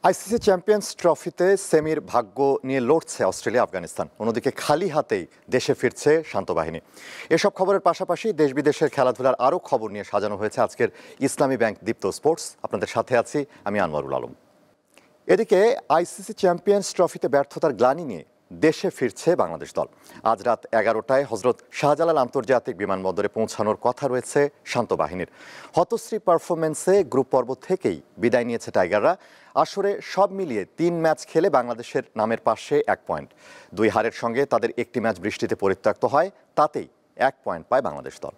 ICC champions ট্রফিতে সেমির ভাগ্য নিয়ে লড়ছে অস্ট্রেলিয়া আফগানিস্তান। অন্যদিকে খালি হাতেই দেশে ফিরছে শান্ত বাহিনী। এসব খবরের পাশাপাশি দেশ বিদেশের খেলাধুলার আরও খবর নিয়ে সাজানো হয়েছে আজকের ইসলামী ব্যাংক দীপ্ত স্পোর্টস। আপনাদের সাথে আছি আমি আনোয়ারুল আলম। এদিকে আইসিসি চ্যাম্পিয়ন্স ট্রফিতে ব্যর্থতার গ্লানি নিয়ে দেশে ফিরছে বাংলাদেশ দল। আজ রাত 11টায় হজরত শাহজালাল আন্তর্জাতিক বিমানবন্দরে পৌঁছানোর কথা রয়েছে শান্ত বাহিনীর। হতশ্রী পারফরমেন্সে গ্রুপ পর্ব থেকেই বিদায় নিয়েছে টাইগাররা। আসরে সব মিলিয়ে 3 ম্যাচ খেলে বাংলাদেশের নামের পাশে 1 পয়েন্ট। 2 হারের সঙ্গে তাদের একটি ম্যাচ বৃষ্টিতে পরিত্যক্ত হয়, তাতেই 1 পয়েন্ট পায় বাংলাদেশ দল।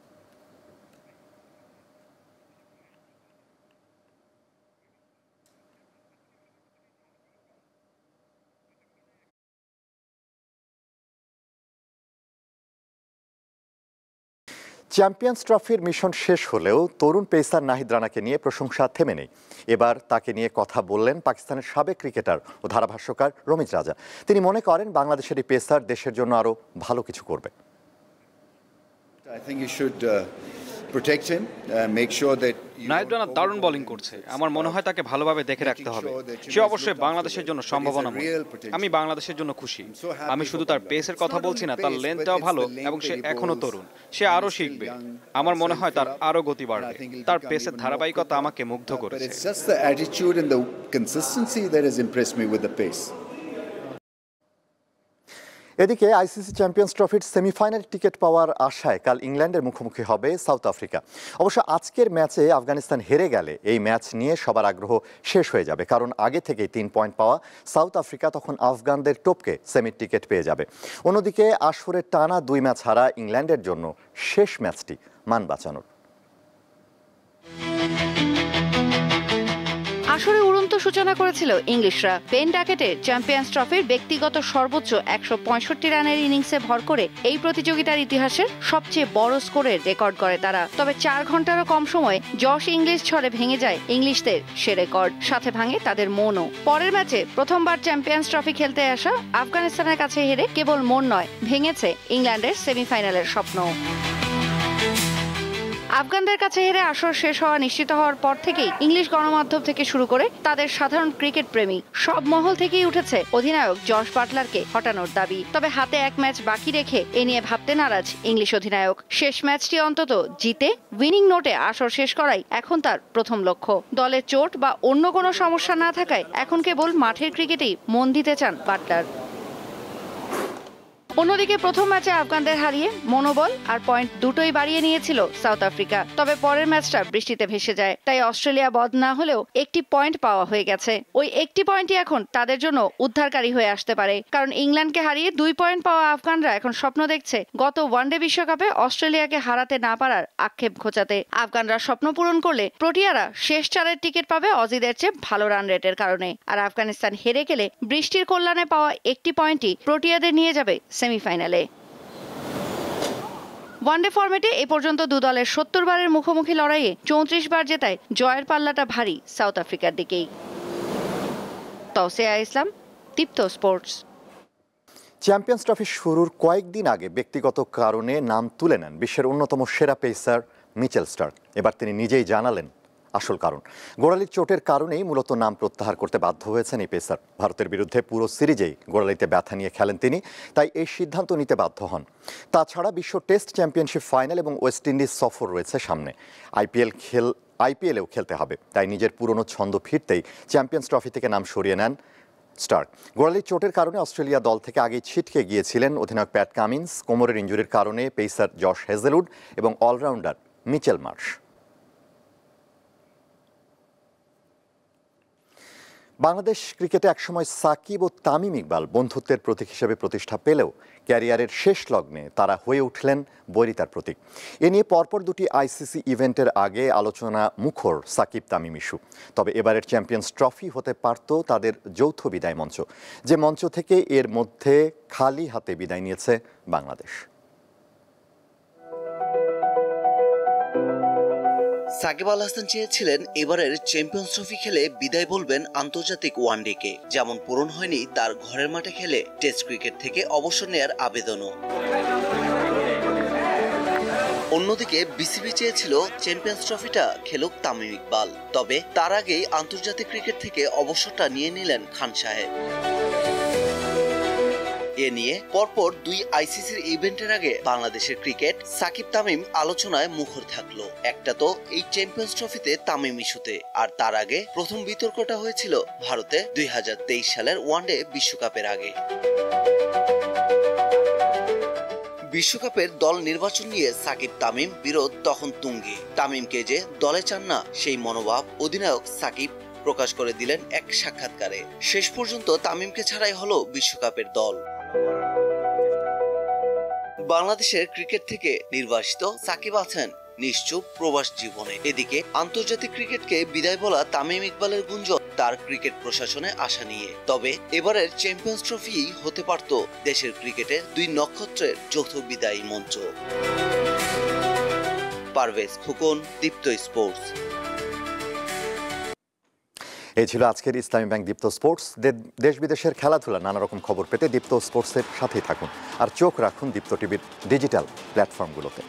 চ্যাম্পিয়ন্স ট্রফির মিশন শেষ হলেও তরুণ পেসার নাহিদ রানাকে নিয়ে প্রশংসা থেমে নেই। এবার তাকে নিয়ে কথা বললেন পাকিস্তানের সাবেক ক্রিকেটার ও ধারাভাষ্যকার রমিজ রাজা। তিনি মনে করেন বাংলাদেশের এই পেসার দেশের জন্য আরও ভালো কিছু করবে। নাহিদ রানা দারুণ বোলিং করছে। আমার মনে হয় তাকে ভালোভাবে দেখে রাখতে হবে। সে অবশ্যই বাংলাদেশের জন্য সম্ভাবনা। আমি বাংলাদেশের জন্য খুশি। আমি শুধু তার পেসের কথা বলছি না, তার লেন্থটাও ভালো এবং সে এখনো তরুণ। সে আরো শিখবে। আমার মনে হয় তার আরো গতি বাড়বে। তার পেসের ধারাবাহিকতা আমাকে মুগ্ধ করেছে। এদিকে আইসিসি চ্যাম্পিয়ন্স ট্রফির সেমিফাইনাল টিকিট পাওয়ার আশায় কাল ইংল্যান্ডের মুখোমুখি হবে সাউথ আফ্রিকা। অবশ্য আজকের ম্যাচে আফগানিস্তান হেরে গেলে এই ম্যাচ নিয়ে সবার আগ্রহ শেষ হয়ে যাবে, কারণ আগে থেকেই 3 পয়েন্ট পাওয়া সাউথ আফ্রিকা তখন আফগানদের টপকে সেমির টিকিট পেয়ে যাবে। অন্যদিকে আসরে টানা 2 ম্যাচ হারা ইংল্যান্ডের জন্য শেষ ম্যাচটি মান বাঁচানোর। আসরে উড়ন্ত সূচনা করেছিল ইংলিশরা। পেন ডাকেটের চ্যাম্পিয়ন্স ট্রফির ব্যক্তিগত সর্বোচ্চ 165 রানের ইনিংসে ভর করে এই প্রতিযোগিতার ইতিহাসের সবচেয়ে বড় স্কোরের রেকর্ড করে তারা। তবে 4 ঘন্টারও কম সময়ে জশ ইংলিশ ঝড়ে ভেঙে যায় ইংলিশদের সে রেকর্ড, সাথে ভাঙে তাদের মনও। পরের ম্যাচে প্রথমবার চ্যাম্পিয়ন্স ট্রফি খেলতে আসা আফগানিস্তানের কাছে হেরে কেবল মন নয়, ভেঙেছে ইংল্যান্ডের সেমিফাইনালের স্বপ্ন। আফগানদের কাছে হেরে আসর শেষ হওয়া নিশ্চিত হওয়ার পর থেকেই ইংলিশ গণমাধ্যম থেকে শুরু করে তাদের সাধারণ ক্রিকেট প্রেমী সব মহল থেকেই উঠেছে অধিনায়ক জশ বাটলারকে হটানোর দাবি। তবে হাতে 1 ম্যাচ বাকি রেখে এ নিয়ে ভাবতে নারাজ ইংলিশ অধিনায়ক। শেষ ম্যাচটি অন্তত জিতে উইনিং নোটে আসর শেষ করাই এখন তার প্রথম লক্ষ্য। দলের চোট বা অন্য কোনো সমস্যা না থাকায় এখন কেবল মাঠের ক্রিকেটেই মন দিতে চান বাটলার। অন্যদিকে প্রথম ম্যাচে আফগানদের হারিয়ে মনোবল আর পয়েন্ট দুটোই বাড়িয়ে নিয়েছিল সাউথ আফ্রিকা। তবে পরের ম্যাচটা বৃষ্টিতে ভেসে যায়, তাই অস্ট্রেলিয়া বধ না হলেও 1টি পয়েন্ট পাওয়া হয়ে গেছে। ওই 1টি পয়েন্টই এখন তাদের জন্য উদ্ধারকারী হয়ে আসতে পারে, কারণ ইংল্যান্ডকে হারিয়ে 2 পয়েন্ট পাওয়া আফগানরা এখন স্বপ্ন দেখছে গত ওয়ানডে বিশ্বকাপে অস্ট্রেলিয়াকে হারাতে না পারার আক্ষেপ ঘোচাতে। আফগানরা স্বপ্ন পূরণ করলে প্রোটিয়ারা শেষ 4-এর টিকিট পাবে অজিদের চেয়ে ভালো রান রেটের কারণে। আর আফগানিস্তান হেরে গেলে বৃষ্টির কল্যাণে পাওয়া 1টি পয়েন্টই প্রোটিয়াদের নিয়ে যাবে সেমিফাইনালে। ওয়ানডে ফরম্যাটে এ পর্যন্ত 2 দলের 70 বারের মুখোমুখি লড়াইয়ে 34 বার জেতায় জয়ের পাল্লাটা ভারী সাউথ আফ্রিকার দিকেই। তৌসিয়া ইসলাম, দীপ্ত স্পোর্টস। চ্যাম্পিয়ন্স ট্রফি শুরুর কয়েকদিন আগে ব্যক্তিগত কারণে নাম তুলে নেন বিশ্বের অন্যতম সেরা পেসার মিচেল স্টার্ক। এবার তিনি নিজেই জানালেন আসল কারণ। গোড়ালির চোটের কারণেই মূলত নাম প্রত্যাহার করতে বাধ্য হয়েছেন এই পেসার। ভারতের বিরুদ্ধে পুরো সিরিজেই গোড়ালিতে ব্যথা নিয়ে খেলেন তিনি, তাই এই সিদ্ধান্ত নিতে বাধ্য হন। তাছাড়া বিশ্ব টেস্ট চ্যাম্পিয়নশিপ ফাইনাল এবং ওয়েস্ট ইন্ডিজ সফর রয়েছে সামনে। আইপিএলেও খেলতে হবে, তাই নিজের পুরনো ছন্দ ফিরতেই চ্যাম্পিয়ন্স ট্রফি থেকে নাম সরিয়ে নেন স্টার্ক। গোড়ালির চোটের কারণে অস্ট্রেলিয়া দল থেকে আগেই ছিটকে গিয়েছিলেন অধিনায়ক প্যাট কামিন্স। কোমরের ইনজুরির কারণে পেসার জশ হেজেলউড এবং অলরাউন্ডার মিচেল মার্শ। বাংলাদেশ ক্রিকেটে একসময় সাকিব ও তামিম ইকবাল বন্ধুত্বের প্রতীক হিসেবে প্রতিষ্ঠা পেলেও ক্যারিয়ারের শেষ লগ্নে তারা হয়ে উঠলেন বৈরিতার প্রতীক। এ নিয়ে পরপর 2টি আইসিসি ইভেন্টের আগে আলোচনা মুখর সাকিব তামিম ইস্যু। তবে এবারের চ্যাম্পিয়ন্স ট্রফি হতে পারত তাদের যৌথ বিদায় মঞ্চ, যে মঞ্চ থেকে এর মধ্যে খালি হাতে বিদায় নিয়েছে বাংলাদেশ। সাকিব আল হাসান চেয়েছিলেন এবারের চ্যাম্পিয়ন্স ট্রফি খেলে বিদায় বলবেন আন্তর্জাতিক ওয়ানডেকে, যেমন পূরণ হয়নি তার ঘরের মাঠে খেলে টেস্ট ক্রিকেট থেকে অবসর নেয়ার আবেদনও। অন্যদিকে বিসিবি চেয়েছিল চ্যাম্পিয়ন্স ট্রফিটা খেলুক তামিম ইকবাল, তবে তার আগেই আন্তর্জাতিক ক্রিকেট থেকে অবসরটা নিয়ে নিলেন খান সাহেব। এ নিয়ে পরপর দুই আইসিসির ইভেন্টের আগে বাংলাদেশের ক্রিকেট সাকিব তামিম আলোচনায় মুখর থাকলো। একটা তো এই চ্যাম্পিয়ন্স ট্রফিতে তামিম ইস্যুতে, আর তার আগে প্রথম বিতর্কটা হয়েছিল ভারতে 2023 সালের ওয়ানডে বিশ্বকাপের আগে। বিশ্বকাপের দল নির্বাচন নিয়ে সাকিব তামিম বিরোধ তখন তুঙ্গে। তামিমকে যে দলে চান না সেই মনোভাব অধিনায়ক সাকিব প্রকাশ করে দিলেন এক সাক্ষাৎকারে। শেষ পর্যন্ত তামিমকে ছাড়াই হলো বিশ্বকাপের দল। বাংলাদেশের ক্রিকেট থেকে নির্বাসিত সাকিব আছেন নিশ্চুপ প্রবাস জীবনে। এদিকে আন্তর্জাতিক ক্রিকেটকে বিদায় বলা তামিম ইকবালের গুঞ্জন তার ক্রিকেট প্রশাসনে আশা নিয়ে। তবে এবারের চ্যাম্পিয়ন্স ট্রফি হতে পারত দেশের ক্রিকেটের দুই নক্ষত্রের যৌথ বিদায়ী মঞ্চ। পারভেজ খোকন, দীপ্ত স্পোর্টস। এই ছিল আজকের ইসলামী ব্যাংক দীপ্ত স্পোর্টস। দেশ বিদেশের খেলাধুলা নানা রকম খবর পেতে দীপ্ত স্পোর্টসের সাথেই থাকুন, আর চোখ রাখুন দীপ্ত টিভির ডিজিটাল প্ল্যাটফর্মগুলোতে।